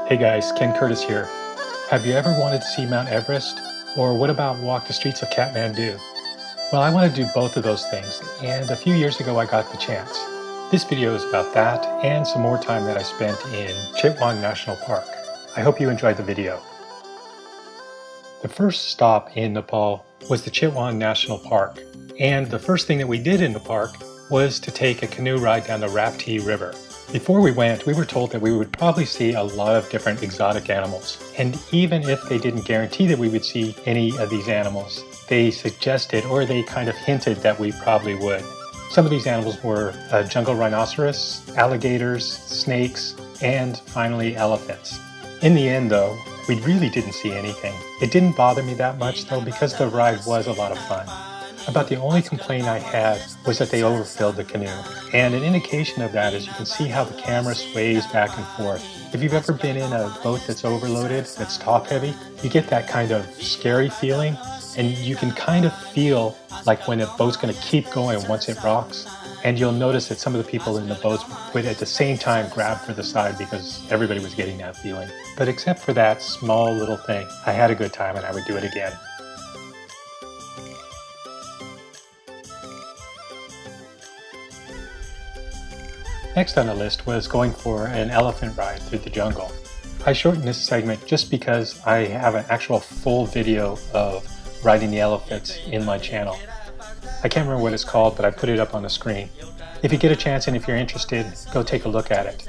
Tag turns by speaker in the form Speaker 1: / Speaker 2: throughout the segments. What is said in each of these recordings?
Speaker 1: Hey guys, Ken Curtis here. Have you ever wanted to see Mount Everest? Or what about walk the streets of Kathmandu? Well, I want to do both of those things, and a few years ago I got the chance. This video is about that and some more time that I spent in Chitwan National Park. I hope you enjoyed the video. The first stop in Nepal was the Chitwan National Park, and the first thing that we did in the park was to take a canoe ride down the Rapti River. Before we went, we were told that we would probably see a lot of different exotic animals. And even if they didn't guarantee that we would see any of these animals, they suggested or they kind of hinted that we probably would. Some of these animals were a jungle rhinoceros, alligators, snakes, and finally elephants. In the end though, we really didn't see anything. It didn't bother me that much though because the ride was a lot of fun. About the only complaint I had was that they overfilled the canoe. And an indication of that is you can see how the camera sways back and forth. If you've ever been in a boat that's overloaded, that's top heavy, you get that kind of scary feeling and you can kind of feel like when a boat's going to keep going once it rocks. And you'll notice that some of the people in the boats would at the same time grab for the side because everybody was getting that feeling. But except for that small little thing, I had a good time and I would do it again. Next on the list was going for an elephant ride through the jungle. I shortened this segment just because I have an actual full video of riding the elephants in my channel. I can't remember what it's called, but I put it up on the screen. If you get a chance and if you're interested, go take a look at it.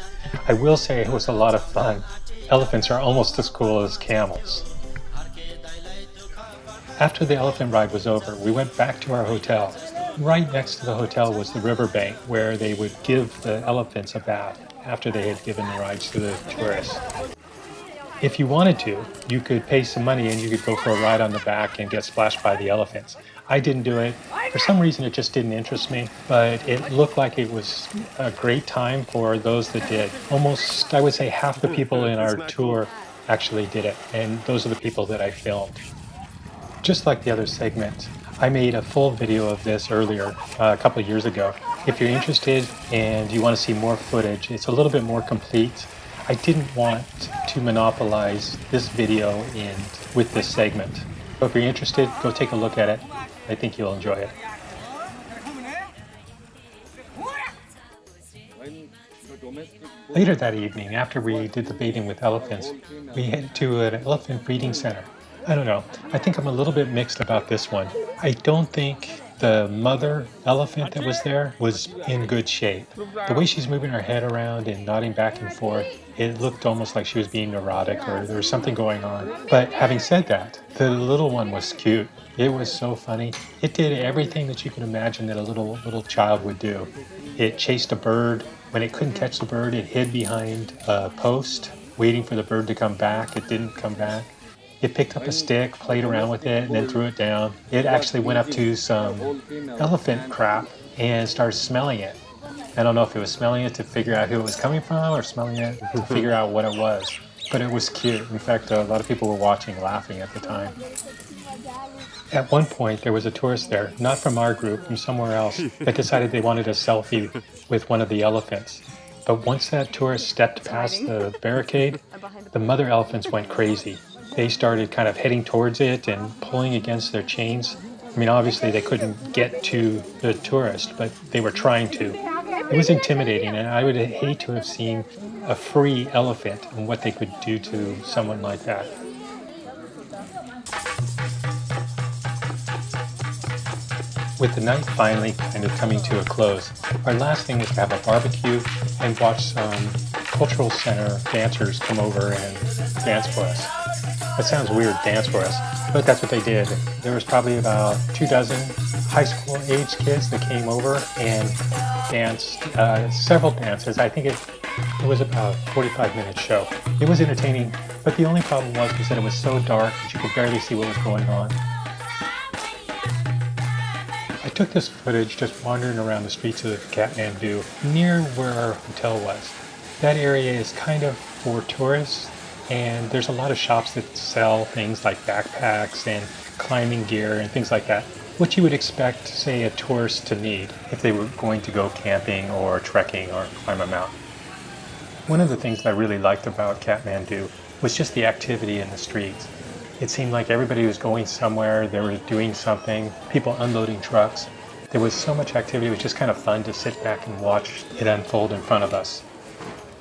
Speaker 1: I will say it was a lot of fun. Elephants are almost as cool as camels. After the elephant ride was over, we went back to our hotel. Right next to the hotel was the riverbank where they would give the elephants a bath after they had given the rides to the tourists. If you wanted to, you could pay some money and you could go for a ride on the back and get splashed by the elephants. I didn't do it. For some reason it just didn't interest me, but it looked like it was a great time for those that did. Almost, I would say, half the people in our tour actually did it, and those are the people that I filmed. Just like the other segment, I made a full video of this earlier, a couple of years ago. If you're interested and you want to see more footage, it's a little bit more complete. I didn't want to monopolize this video with this segment. So if you're interested, go take a look at it. I think you'll enjoy it. Later that evening, after we did the bathing with elephants, we headed to an elephant breeding center. I don't know. I think I'm a little bit mixed about this one. I don't think the mother elephant that was there was in good shape. The way she's moving her head around and nodding back and forth, it looked almost like she was being neurotic or there was something going on. But having said that, the little one was cute. It was so funny. It did everything that you can imagine that a little child would do. It chased a bird. When it couldn't catch the bird, it hid behind a post, waiting for the bird to come back. It didn't come back. It picked up a stick, played around with it, and then threw it down. It actually went up to some elephant crap and started smelling it. I don't know if it was smelling it to figure out who it was coming from or smelling it to figure out what it was. But it was cute. In fact, a lot of people were watching, laughing at the time. At one point, there was a tourist there, not from our group, from somewhere else, that decided they wanted a selfie with one of the elephants. But once that tourist stepped past the barricade, the mother elephants went crazy. They started kind of heading towards it and pulling against their chains. I mean, obviously they couldn't get to the tourist, but they were trying to. It was intimidating, and I would hate to have seen a free elephant and what they could do to someone like that. With the night finally kind of coming to a close, our last thing was to have a barbecue and watch some cultural center dancers come over and dance for us. That sounds weird, dance for us, but that's what they did. There was probably about 24 high school age kids that came over and danced several dances. I think it was about a 45-minute show. It was entertaining, but the only problem was that it was so dark that you could barely see what was going on. I took this footage just wandering around the streets of Kathmandu near where our hotel was. That area is kind of for tourists, and there's a lot of shops that sell things like backpacks and climbing gear and things like that, what you would expect, say, a tourist to need if they were going to go camping or trekking or climb a mountain. One of the things I really liked about Kathmandu was just the activity in the streets. It seemed like everybody was going somewhere, they were doing something, people unloading trucks. There was so much activity, it was just kind of fun to sit back and watch it unfold in front of us.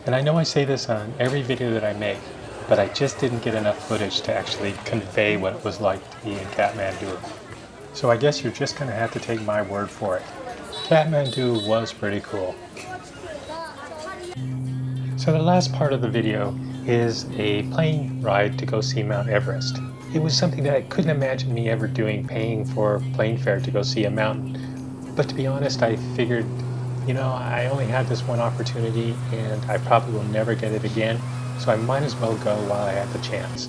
Speaker 1: And I know I say this on every video that I make, but I just didn't get enough footage to actually convey what it was like to be in Kathmandu. So I guess you're just going to have to take my word for it. Kathmandu was pretty cool. So the last part of the video is a plane ride to go see Mount Everest. It was something that I couldn't imagine me ever doing, paying for plane fare to go see a mountain. But to be honest, I figured, I only had this one opportunity and I probably will never get it again, so I might as well go while I have the chance.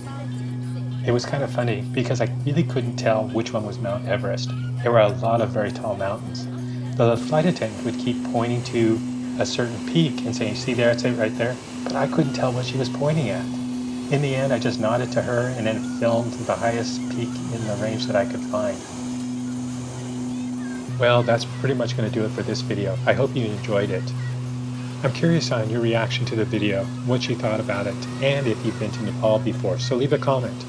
Speaker 1: It was kind of funny because I really couldn't tell which one was Mount Everest. There were a lot of very tall mountains. The flight attendant would keep pointing to a certain peak and saying, "See there, it's it right there," but I couldn't tell what she was pointing at. In the end, I just nodded to her and then filmed the highest peak in the range that I could find. Well, that's pretty much going to do it for this video. I hope you enjoyed it. I'm curious on your reaction to the video, what you thought about it, and if you've been to Nepal before, so leave a comment.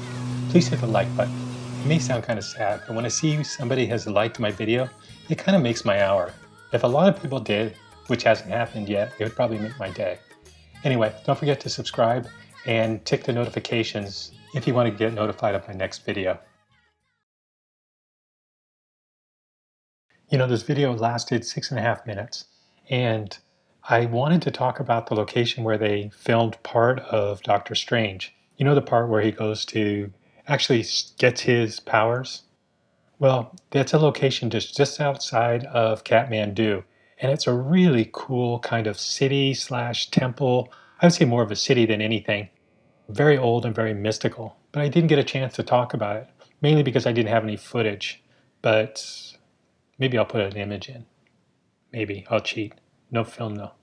Speaker 1: Please hit the like button. It may sound kind of sad, but when I see somebody has liked my video, it kind of makes my hour. If a lot of people did, which hasn't happened yet, it would probably make my day. Anyway, don't forget to subscribe and tick the notifications if you want to get notified of my next video. This video lasted 6.5 minutes, and I wanted to talk about the location where they filmed part of Doctor Strange. The part where he goes to actually gets his powers? Well, that's a location just outside of Kathmandu, and it's a really cool kind of city/temple. I would say more of a city than anything. Very old and very mystical, but I didn't get a chance to talk about it, mainly because I didn't have any footage, but maybe I'll put an image in. Maybe I'll cheat. No film, no.